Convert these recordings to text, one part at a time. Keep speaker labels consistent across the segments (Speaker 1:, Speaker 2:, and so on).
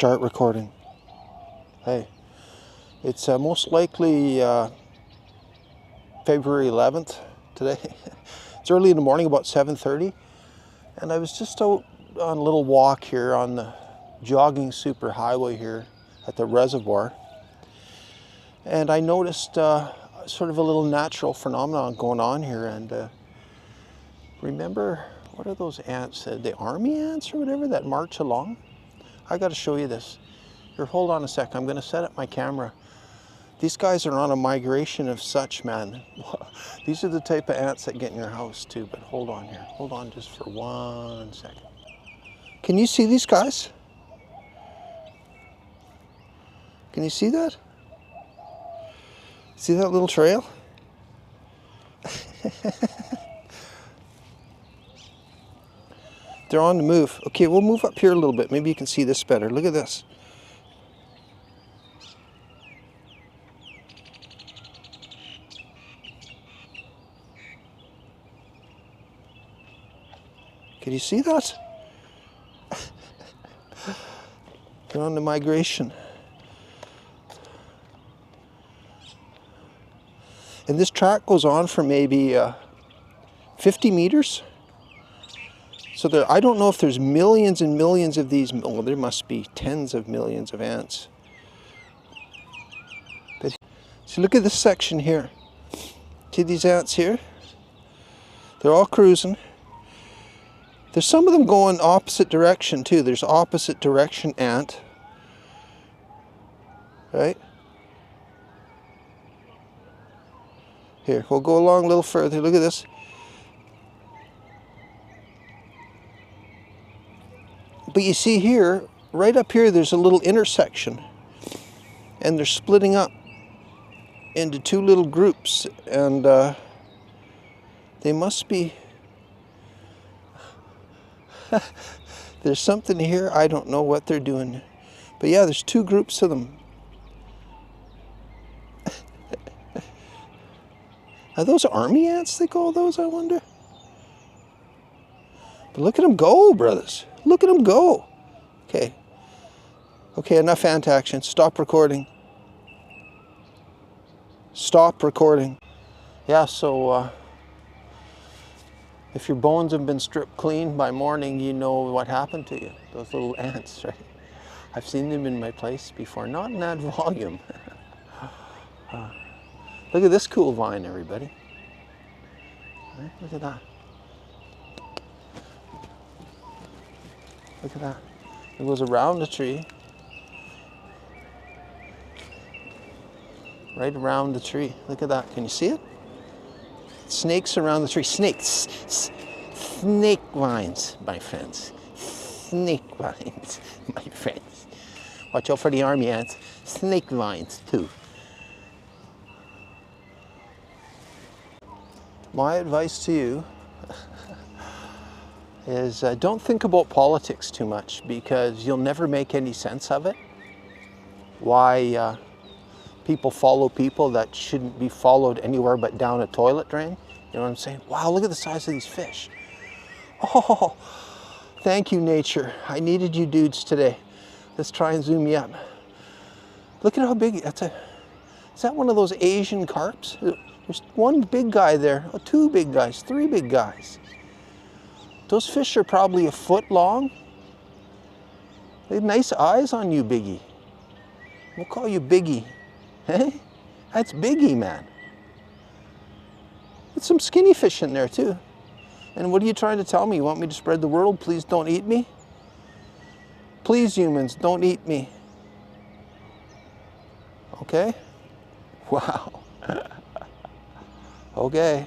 Speaker 1: start recording. Hey, it's most likely February 11th today. It's early in the morning, about 7:30, and I was just out on a little walk here on the jogging superhighway here at the reservoir, and I noticed sort of a little natural phenomenon going on here. And remember, what are those ants? The army ants or whatever that march along? I got to show you this. Here, hold on a sec. I'm going to set up my camera. These guys are on a migration of such, man. These are the type of ants that get in your house too. But hold on here. Hold on just for 1 second. Can you see these guys? Can you see that? See that little trail? They're on the move. Okay, we'll move up here a little bit. Maybe you can see this better. Look at this. Can you see that? They're on the migration. And this track goes on for maybe 50 meters. So I don't know if there's millions and millions of these. Well, there must be tens of millions of ants. But see, look at this section here. See these ants here? They're all cruising. There's some of them going opposite direction too. There's opposite direction ant. Right? Here, we'll go along a little further. Look at this. But you see here, right up here, there's a little intersection. And they're splitting up into two little groups. And they must be... There's something here. I don't know what they're doing. But yeah, there's two groups of them. Are those army ants they call those, I wonder? But look at them go, brothers. Look at them go. Okay. Okay, enough ant action. Stop recording. Stop recording. Yeah, so if your bones have been stripped clean by morning, you know what happened to you. Those little ants, right? I've seen them in my place before. Not in that volume. Look at this cool vine, everybody. Right? Look at that. Look at that. It goes around the tree. Right around the tree. Look at that. Can you see it? Snakes around the tree. Snakes. Snake vines, my friends. Snake vines, my friends. Watch out for the army ants. Snake vines, too. My advice to you is don't think about politics too much, because you'll never make any sense of it. Why people follow people that shouldn't be followed anywhere but down a toilet drain. You know what I'm saying? Wow, look at the size of these fish. Oh, thank you, nature. I needed you dudes today. Let's try and zoom you up. Look at how big, is that one of those Asian carps? There's one big guy there, two big guys, three big guys. Those fish are probably a foot long. They have nice eyes on you, Biggie. We'll call you Biggie. Hey, that's Biggie, man. There's some skinny fish in there too. And what are you trying to tell me? You want me to spread the world? Please don't eat me? Please, humans, don't eat me. Okay? Wow. Okay.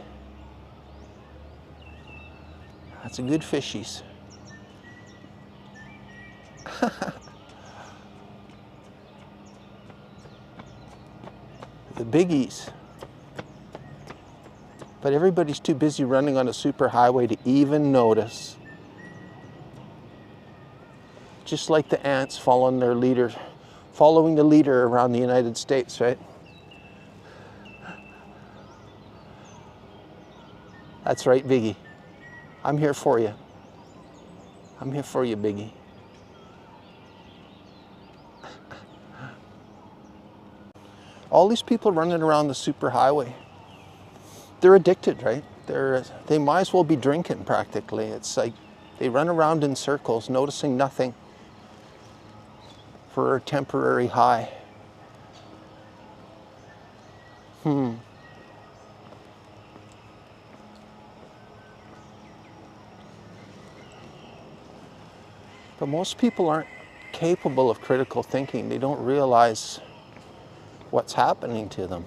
Speaker 1: That's a good fishies. The biggies. But everybody's too busy running on a superhighway to even notice. Just like the ants following their leader, following the leader around the United States, right? That's right, Biggie. I'm here for you. I'm here for you, Biggie. All these people running around the superhighway, they're addicted, right? They might as well be drinking practically. It's like they run around in circles, noticing nothing for a temporary high. But most people aren't capable of critical thinking. They don't realize what's happening to them.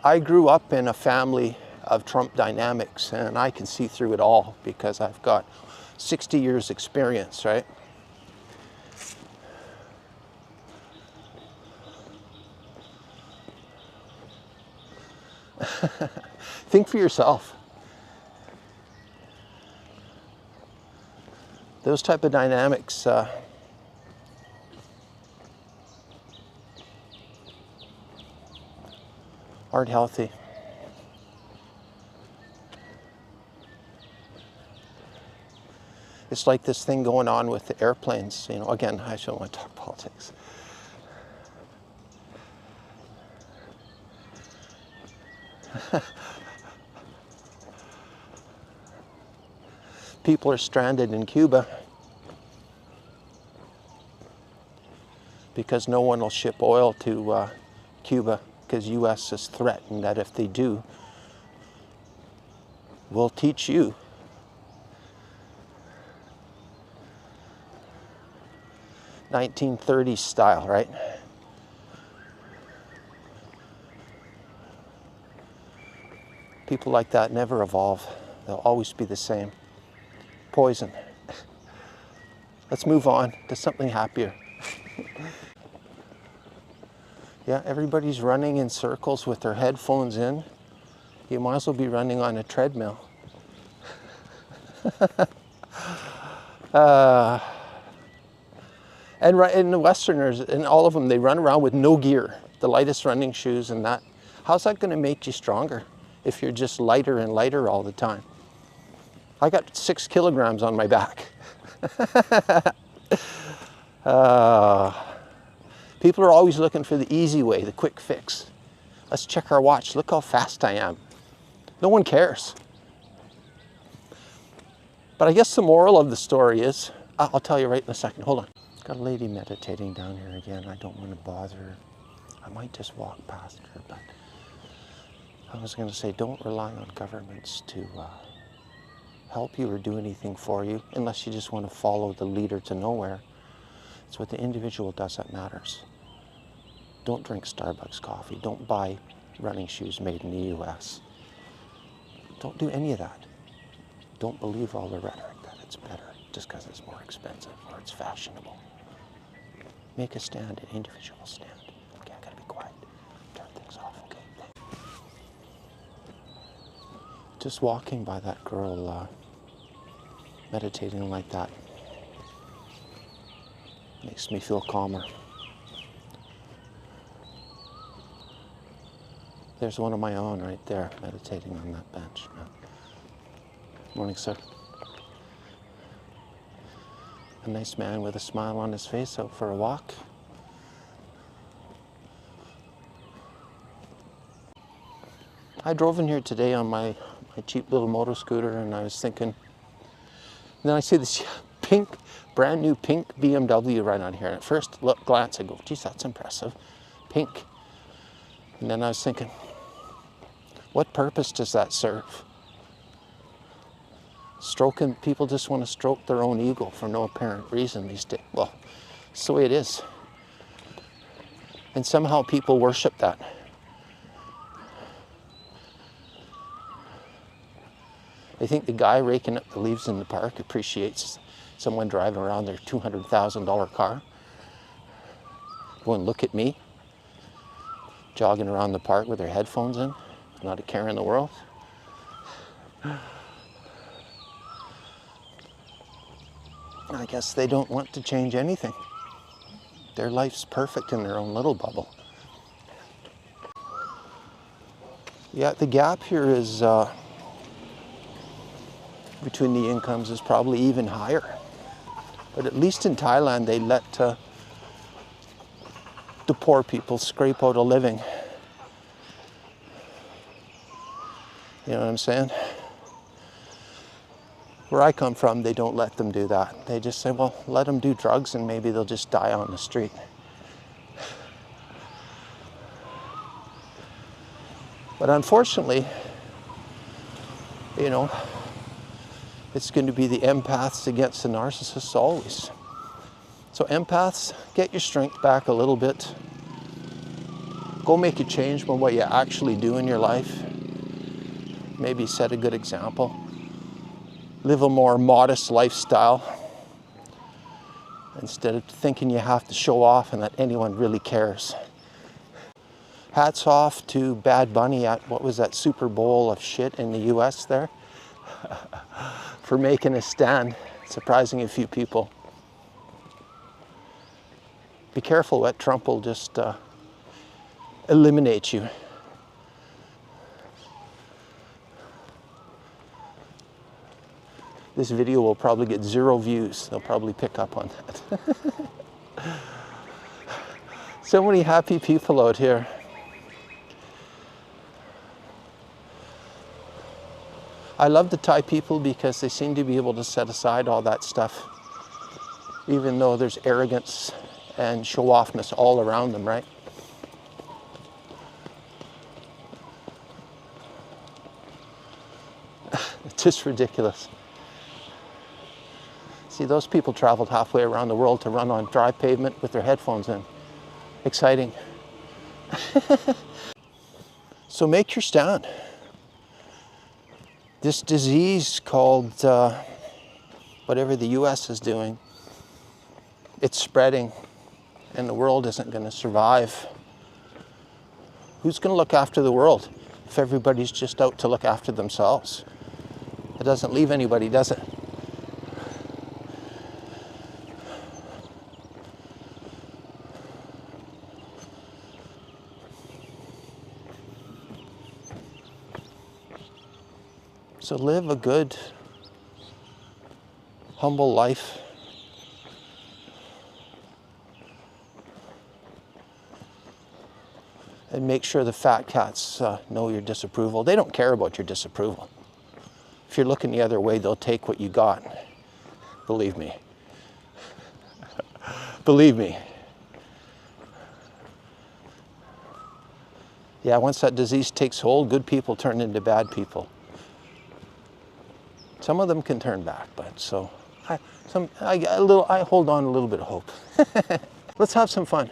Speaker 1: I grew up in a family of Trump dynamics, and I can see through it all because I've got 60 years experience, right? Think for yourself. Those type of dynamics aren't healthy. It's like this thing going on with the airplanes. You know, again, I don't want to talk politics. People are stranded in Cuba because no one will ship oil to Cuba because U.S. has threatened that if they do, we'll teach you. (1930s) style, right? People like that never evolve. They'll always be the same. Poison. Let's move on to something happier. Yeah, everybody's running in circles with their headphones in. You might as well be running on a treadmill. And the Westerners, and all of them, they run around with no gear, the lightest running shoes and that. How's that going to make you stronger if you're just lighter and lighter all the time? I got 6 kilograms on my back. People are always looking for the easy way, the quick fix. Let's check our watch. Look how fast I am. No one cares. But I guess the moral of the story is, I'll tell you right in a second. Hold on. Got a lady meditating down here again. I don't want to bother her. I might just walk past her, but I was going to say, don't rely on governments to help you or do anything for you, unless you just want to follow the leader to nowhere. It's what the individual does that matters. Don't drink Starbucks coffee. Don't buy running shoes made in the US. Don't do any of that. Don't believe all the rhetoric that it's better just because it's more expensive or it's fashionable. Make a stand, an individual stand. Okay, I gotta be quiet. Turn things off, okay? Just walking by that girl meditating like that makes me feel calmer. There's one of my own right there, meditating on that bench. Morning, sir. A nice man with a smile on his face out for a walk. I drove in here today on my cheap little moto scooter, and I was thinking, and then I see this brand new pink BMW right on here. And at first glance, I go, geez, that's impressive. Pink. And then I was thinking, what purpose does that serve? People just want to stroke their own ego for no apparent reason these days. Well, it's the way it is. And somehow people worship that. They think the guy raking up the leaves in the park appreciates someone driving around their $200,000 car. Going, look at me, jogging around the park with their headphones in, not a care in the world. I guess they don't want to change anything. Their life's perfect in their own little bubble. Yeah, the gap here is between the incomes is probably even higher. But at least in Thailand, they let the poor people scrape out a living. You know what I'm saying? Where I come from, they don't let them do that. They just say, well, let them do drugs and maybe they'll just die on the street. But unfortunately, you know, it's going to be the empaths against the narcissists always. So empaths, get your strength back a little bit. Go make a change from what you actually do in your life. Maybe set a good example. Live a more modest lifestyle instead of thinking you have to show off and that anyone really cares. Hats off to Bad Bunny at, what was that, Super Bowl of shit in the US there? For making a stand, surprising a few people. Be careful what Trump will just eliminate you. This video will probably get 0 views. They'll probably pick up on that. So many happy people out here. I love the Thai people because they seem to be able to set aside all that stuff, even though there's arrogance and show-offness all around them, right? It's just ridiculous. See, those people traveled halfway around the world to run on dry pavement with their headphones in. Exciting. So make your stand. This disease called whatever the US is doing, it's spreading and the world isn't going to survive. Who's going to look after the world if everybody's just out to look after themselves? It doesn't leave anybody, does it? So live a good, humble life. And make sure the fat cats know your disapproval. They don't care about your disapproval. If you're looking the other way, they'll take what you got. Believe me. Believe me. Yeah, once that disease takes hold, good people turn into bad people. Some of them can turn back, but so I hold on a little bit of hope. Let's have some fun.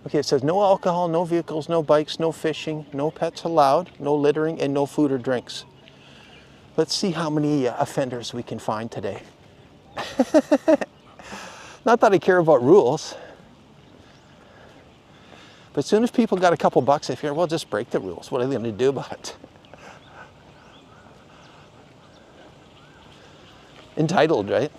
Speaker 1: Okay, it says no alcohol, no vehicles, no bikes, no fishing, no pets allowed, no littering, and no food or drinks. Let's see how many offenders we can find today. Not that I care about rules, but as soon as people got a couple bucks, I figure, well, just break the rules. What are they going to do about it? Entitled, right?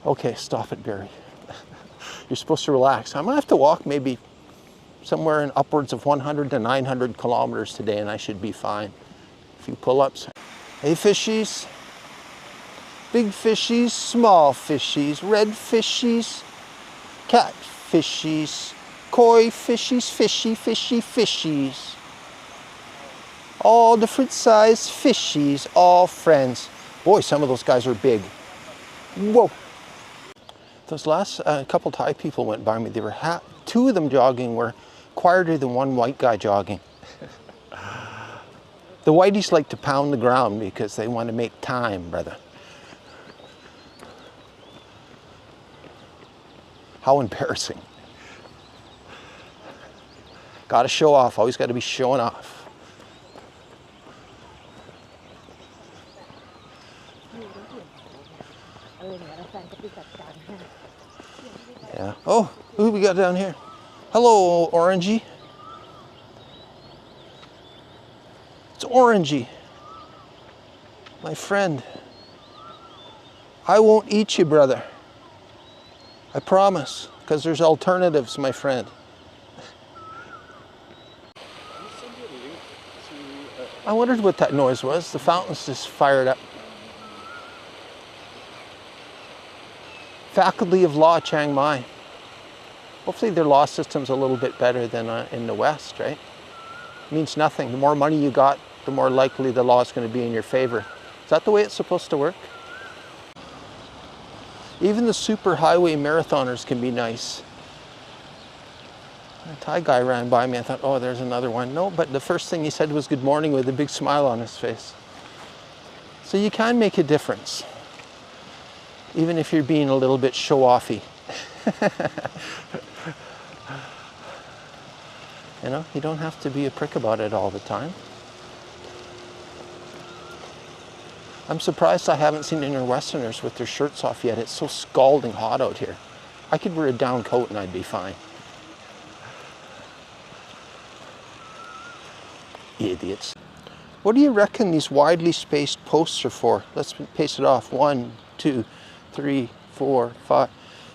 Speaker 1: Okay, stop it, Barry. You're supposed to relax. I'm gonna have to walk maybe somewhere in upwards of 100 to 900 kilometers today and I should be fine. A few pull-ups. Hey fishies. Big fishies, small fishies, red fishies, cat fishies, koi fishies, fishy, fishy, fishies. All different size fishies, all friends. Boy, some of those guys are big. Whoa. Those last couple Thai people went by me. They were two of them jogging were quieter than one white guy jogging. The whiteys like to pound the ground because they want to make time, brother. How embarrassing. Got to show off. Always got to be showing off. Yeah. Oh, who we got down here? Hello, Orangey. It's Orangey, my friend. I won't eat you, brother. I promise, because there's alternatives, my friend. I wondered what that noise was. The fountain's just fired up. Faculty of Law, Chiang Mai. Hopefully their law system's a little bit better than in the West, right? It means nothing. The more money you got, the more likely the law is going to be in your favor. Is that the way it's supposed to work? Even the super highway marathoners can be nice. A Thai guy ran by me. I thought, oh, there's another one. No, but the first thing he said was good morning with a big smile on his face. So you can make a difference, even if you're being a little bit show-offy. You know, you don't have to be a prick about it all the time. I'm surprised I haven't seen any Westerners with their shirts off yet. It's so scalding hot out here. I could wear a down coat and I'd be fine. Idiots. What do you reckon these widely spaced posts are for? Let's pace it off. 1, 2, 3, 4, 5,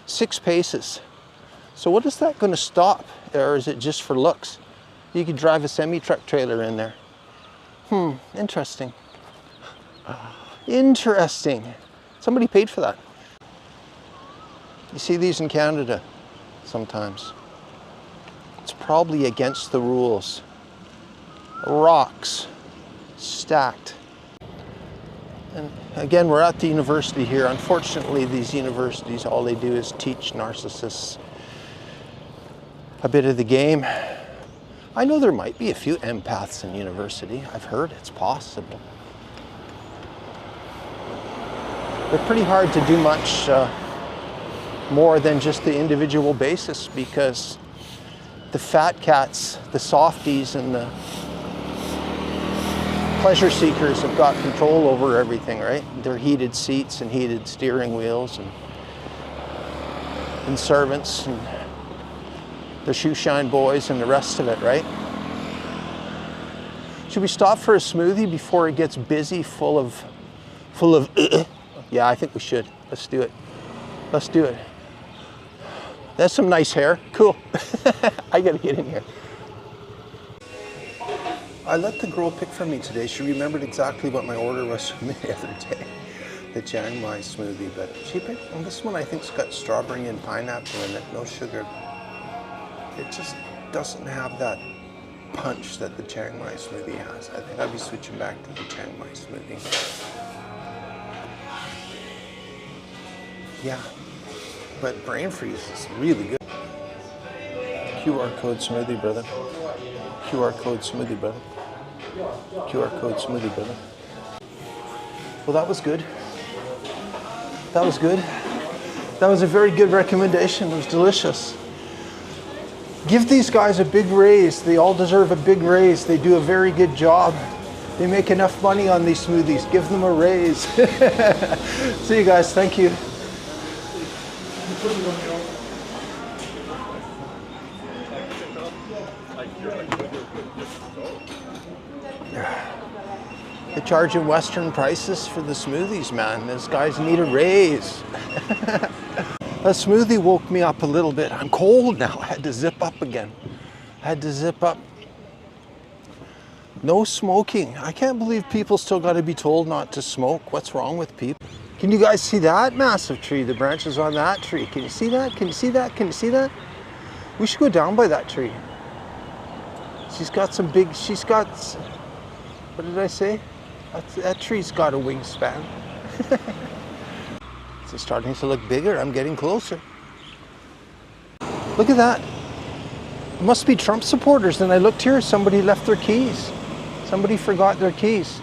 Speaker 1: 6 paces. So what is that going to stop? Or is it just for looks? You could drive a semi-truck trailer in there. Interesting. Interesting. Somebody paid for that. You see these in Canada sometimes. It's probably against the rules. Rocks stacked. And again, we're at the university here. Unfortunately, these universities, all they do is teach narcissists a bit of the game. I know there might be a few empaths in university. I've heard it's possible. They're pretty hard to do much more than just the individual basis, because the fat cats, the softies, and the pleasure seekers have got control over everything, right? Their heated seats and heated steering wheels and servants and the shoe shine boys and the rest of it, right? Should we stop for a smoothie before it gets busy, full of Yeah, I think we should. Let's do it. Let's do it. That's some nice hair. Cool. I gotta get in here. I let the girl pick for me today. She remembered exactly what my order was from the other day. The Chiang Mai smoothie, but she picked, and this one I think's got strawberry and pineapple in it, no sugar. It just doesn't have that punch that the Chiang Mai smoothie has. I think I'll be switching back to the Chiang Mai smoothie. Yeah, but brain freeze is really good. QR code smoothie, brother. QR code smoothie, brother. QR code smoothie, brother. Well, that was good. That was good. That was a very good recommendation. It was delicious. Give these guys a big raise. They all deserve a big raise. They do a very good job. They make enough money on these smoothies. Give them a raise. See you guys. Thank you. They're charging Western prices for the smoothies, man. These guys need a raise. That smoothie woke me up a little bit. I'm cold now. I had to zip up again. I had to zip up. No smoking. I can't believe people still got to be told not to smoke. What's wrong with people? Can you guys see that massive tree? The branches on that tree. Can you see that? Can you see that? Can you see that? We should go down by that tree. She's got some big, she's got, what did I say? That tree's got a wingspan. It's starting to look bigger. I'm getting closer. Look at that. It must be Trump supporters. And I looked here, somebody left their keys. Somebody forgot their keys.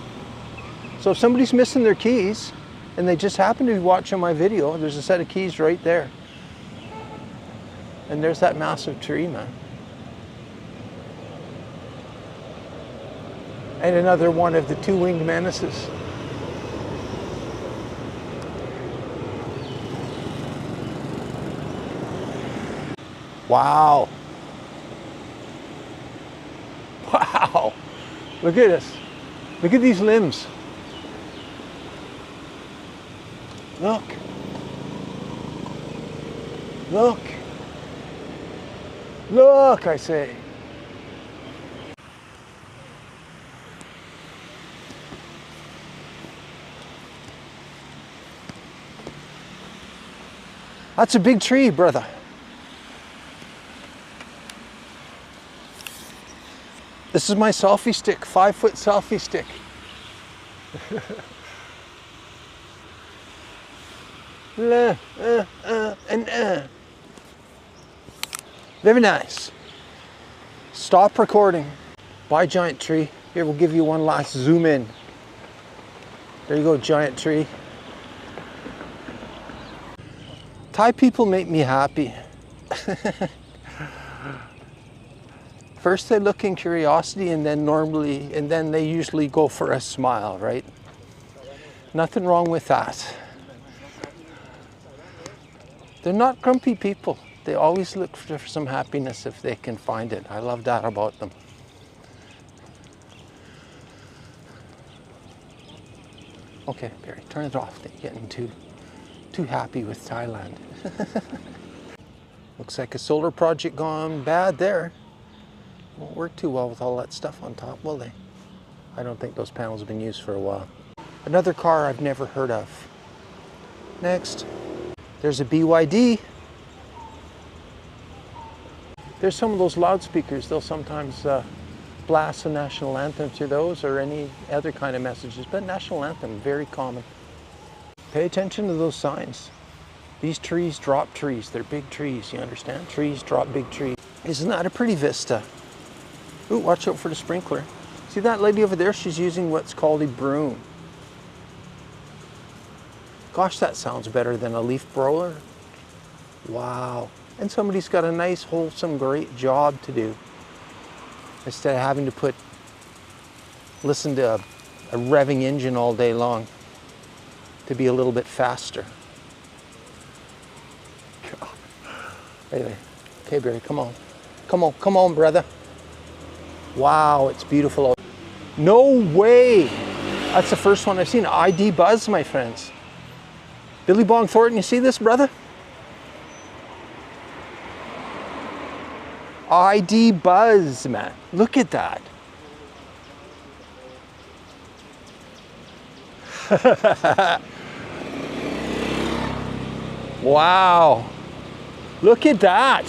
Speaker 1: So if somebody's missing their keys and they just happen to be watching my video, there's a set of keys right there. And there's that massive tree, man. And another one of the two-winged menaces. Wow. Wow. Look at this. Look at these limbs. Look. Look. Look, I say. That's a big tree, brother. This is my selfie stick, 5-foot selfie stick. Very nice. Stop recording. Bye, giant tree. Here, we'll give you one last zoom in. There you go, giant tree. Thai people make me happy. First they look in curiosity and then they usually go for a smile, right? Nothing wrong with that. They're not grumpy people. They always look for some happiness if they can find it. I love that about them. Okay, Barry, turn it off. They're getting too happy with Thailand. Looks like a solar project gone bad there. Won't work too well with all that stuff on top, will they? I don't think those panels have been used for a while. Another car I've never heard of. Next, there's a BYD. There's some of those loudspeakers. They'll sometimes blast the national anthem through those or any other kind of messages, but national anthem, very common. Pay attention to those signs. These trees drop trees. They're big trees, you understand? Trees drop big trees. Isn't that a pretty vista? Ooh, watch out for the sprinkler. See that lady over there? She's using what's called a broom. Gosh, that sounds better than a leaf blower. Wow. And somebody's got a nice, wholesome, great job to do. Instead of having to listen to a revving engine all day long to be a little bit faster. Anyway, okay, Barry, come on. Come on, brother. Wow, it's beautiful. No way! That's the first one I've seen. ID Buzz, my friends. Billy Bong Thornton, you see this, brother? ID Buzz, man. Look at that. Wow. Look at that.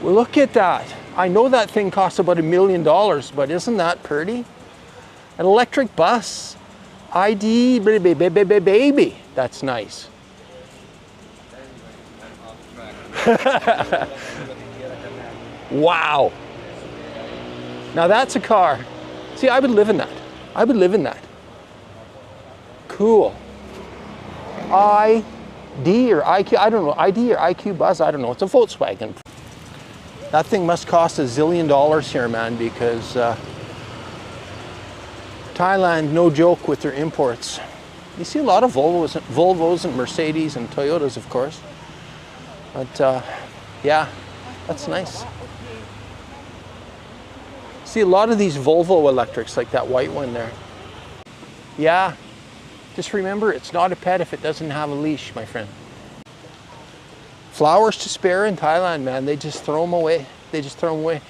Speaker 1: Well, look at that. I know that thing costs about $1 million, but isn't that pretty? An electric bus. ID baby. That's nice. Wow. Now that's a car. See, I would live in that. I would live in that. Cool. ID or IQ, I don't know. ID or IQ Buzz, I don't know. It's a Volkswagen. That thing must cost $1 zillion here, man, because Thailand, no joke with their imports. You see a lot of Volvos and Mercedes and Toyotas, of course. But yeah, that's nice. See a lot of these Volvo electrics, like that white one there. Yeah, just remember, it's not a pet if it doesn't have a leash, my friend. Flowers to spare in Thailand, man. They just throw them away. They just throw them away.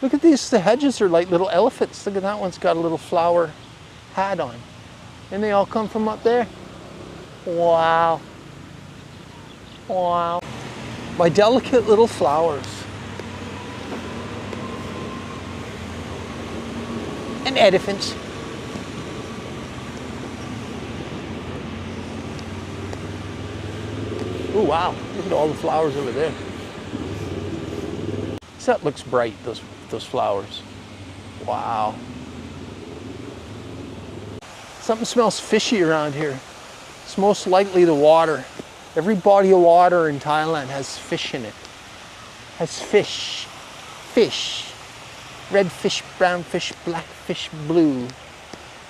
Speaker 1: Look at these, the hedges are like little elephants. Look at that one's got a little flower hat on. And they all come from up there. Wow. Wow. My delicate little flowers. And elephants. Oh wow, look at all the flowers over there. So that looks bright, those flowers. Wow. Something smells fishy around here. It's most likely the water. Every body of water in Thailand has fish in it. Has fish. Fish. Red fish, brown fish, black fish, blue.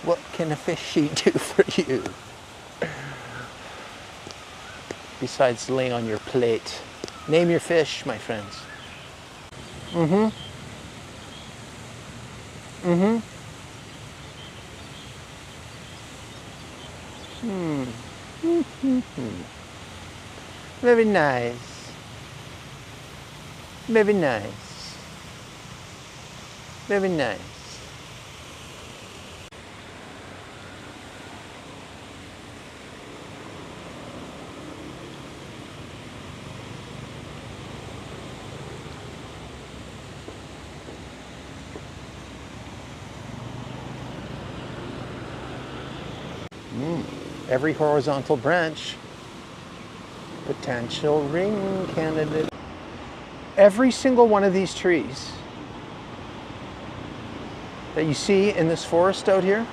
Speaker 1: What can a fishy do for you? Besides laying on your plate. Name your fish, my friends. Mm-hmm. Mm-hmm. Hmm. Mm-hmm. Very nice. Very nice. Very nice. Every horizontal branch, potential ring candidate. Every single one of these trees that you see in this forest out here,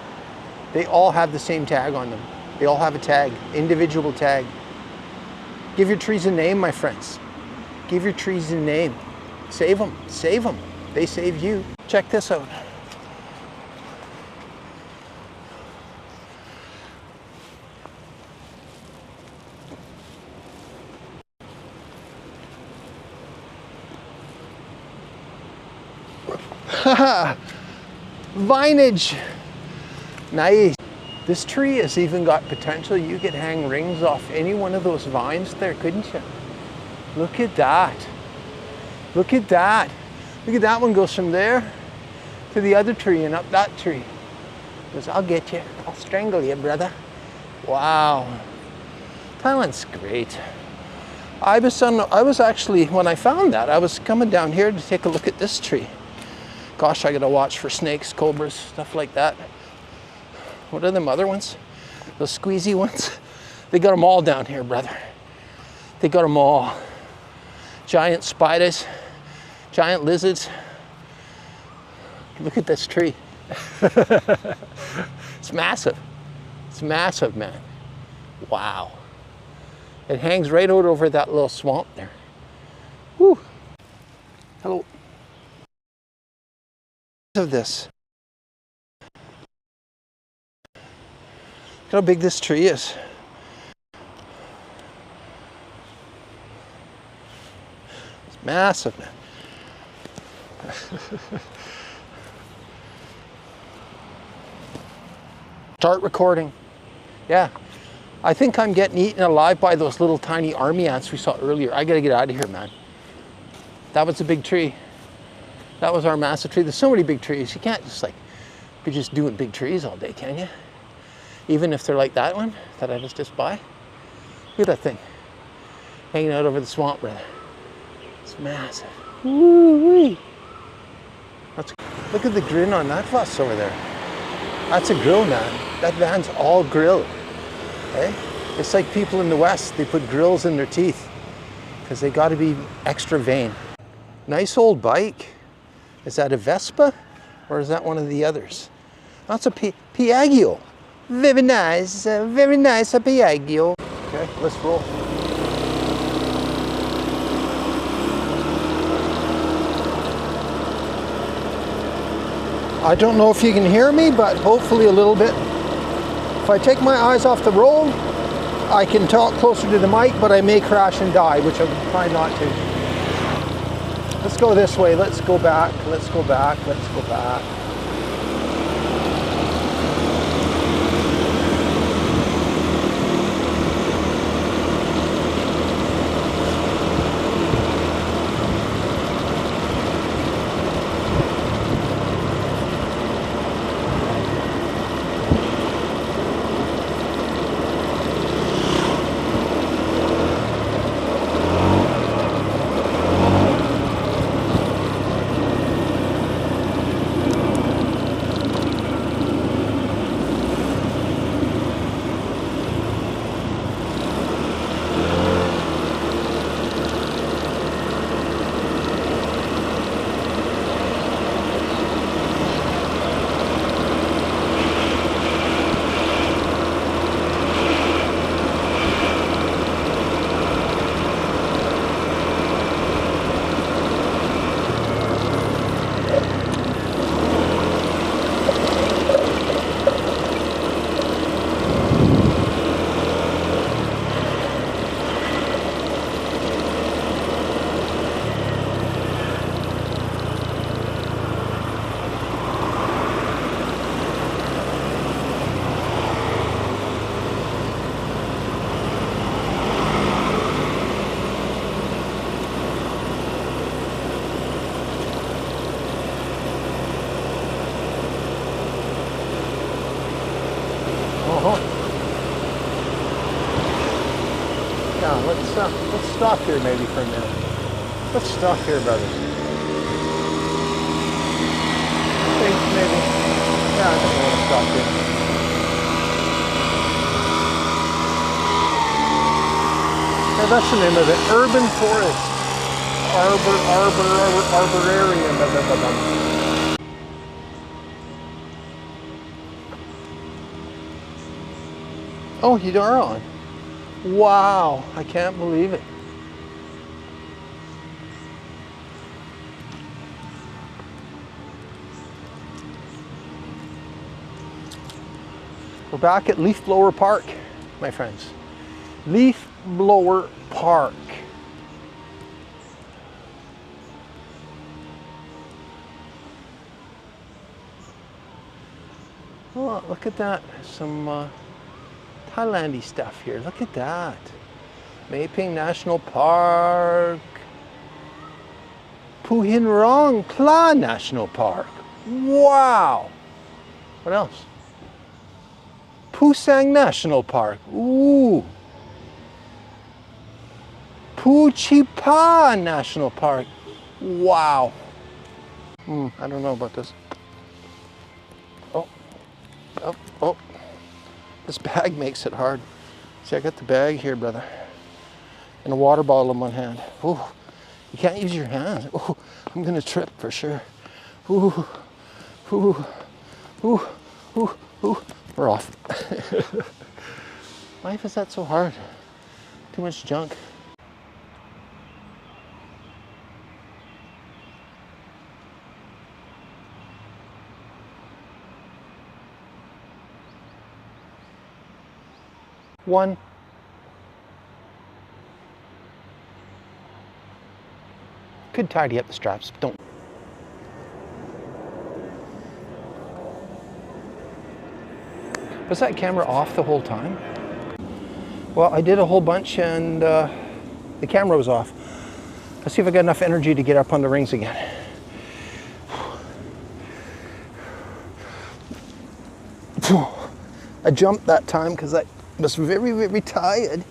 Speaker 1: they all have the same tag on them. They all have a tag, individual tag. Give your trees a name, my friends. Give your trees a name. Save them, save them. They save you. Check this out. Vinage. Nice. This tree has even got potential. You could hang rings off any one of those vines there, couldn't you? Look at that. Look at that. Look at that one goes from there to the other tree and up that tree. Goes, I'll get you. I'll strangle you, brother. Wow. Thailand's great. I was actually, when I found that, I was coming down here to take a look at this tree. Gosh, I gotta watch for snakes, cobras, stuff like that. What are them other ones? Those squeezy ones? They got them all down here, brother. They got them all. Giant spiders, giant lizards. Look at this tree. It's massive. It's massive, man. Wow. It hangs right out over that little swamp there. Woo. Hello. Of this. Look how big this tree is. It's massive, man. Start recording. Yeah. I think I'm getting eaten alive by those little tiny army ants we saw earlier. I gotta get out of here, man. That was a big tree. That was our massive tree. There's so many big trees. You can't just be just doing big trees all day, can you? Even if they're like that one that I was just by. Look at that thing. Hanging out over the swamp, brother. It's massive. Woo-wee. Look at the grin on that bus over there. That's a grill, man. That van's all grilled. Okay? It's like people in the West, they put grills in their teeth because they got to be extra vain. Nice old bike. Is that a Vespa or is that one of the others? That's a Piaggio. Very nice a Piaggio. Okay, let's roll. I don't know if you can hear me, but hopefully a little bit. If I take my eyes off the road, I can talk closer to the mic, but I may crash and die, which I'll try not to. Let's go this way, let's go back, let's go back, let's go back. Let's stop here maybe for a minute. Let's stop here, brothers. I think maybe, yeah, I think I want to stop here. Yeah, that's the name of it. Urban forest. Arborarium. Blah, blah, blah, blah. Oh, you are on. Wow, I can't believe it. We're back at Leaf Blower Park, my friends. Leaf Blower Park. Oh, look at that. Some Thailandy stuff here. Look at that. Maping National Park. Puhin Rong Pla National Park. Wow. What else? Pusang National Park. Ooh. Phu Chi Pa National Park. Wow. I don't know about this. Oh. This bag makes it hard. See, I got the bag here, brother. And a water bottle in one hand. Ooh. You can't use your hands. Ooh. I'm gonna trip for sure. Ooh. Ooh. Ooh. Ooh. Ooh. We're off. Life is that so hard? Too much junk. One. Could tidy up the straps, but don't. Was that camera off the whole time? Well, I did a whole bunch and the camera was off. Let's see if I got enough energy to get up on the rings again. I jumped that time because I was very, very tired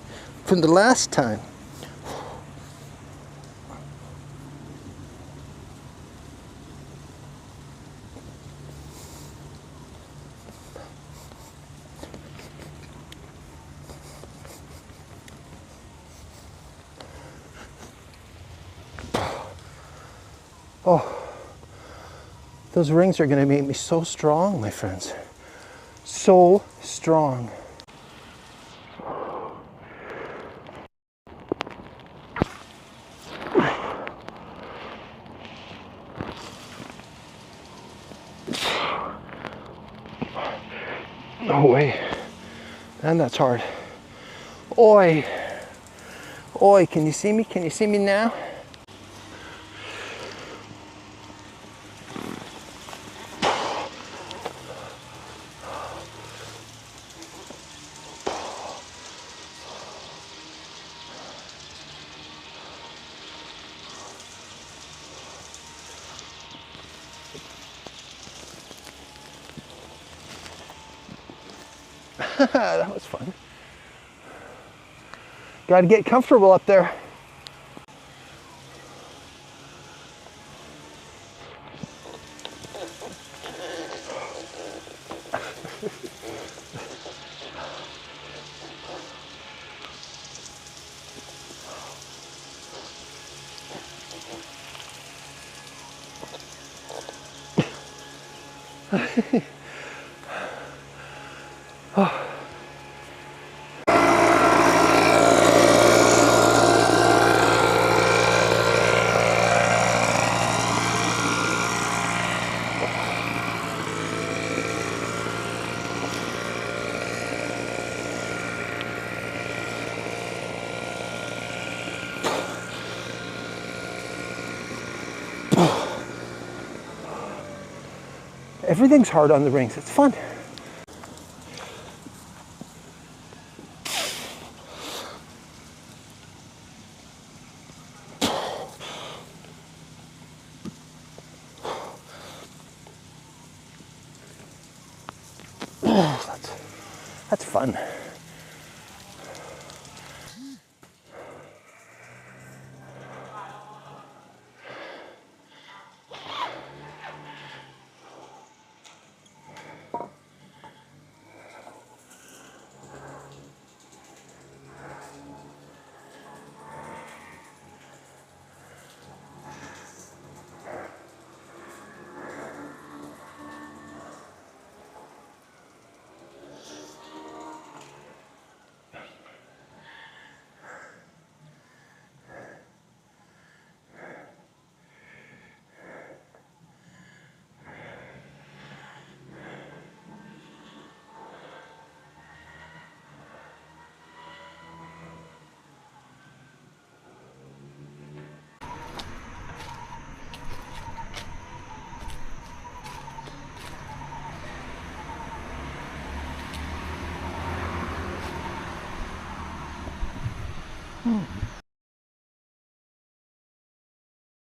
Speaker 1: from the last time. Oh, those rings are going to make me so strong, my friends. So strong. No way. And that's hard. Oi. Oi, can you see me? Can you see me now? That was fun. Got to get comfortable up there. Oh. Everything's hard on the rings. It's fun. That's fun.
Speaker 2: Hmm.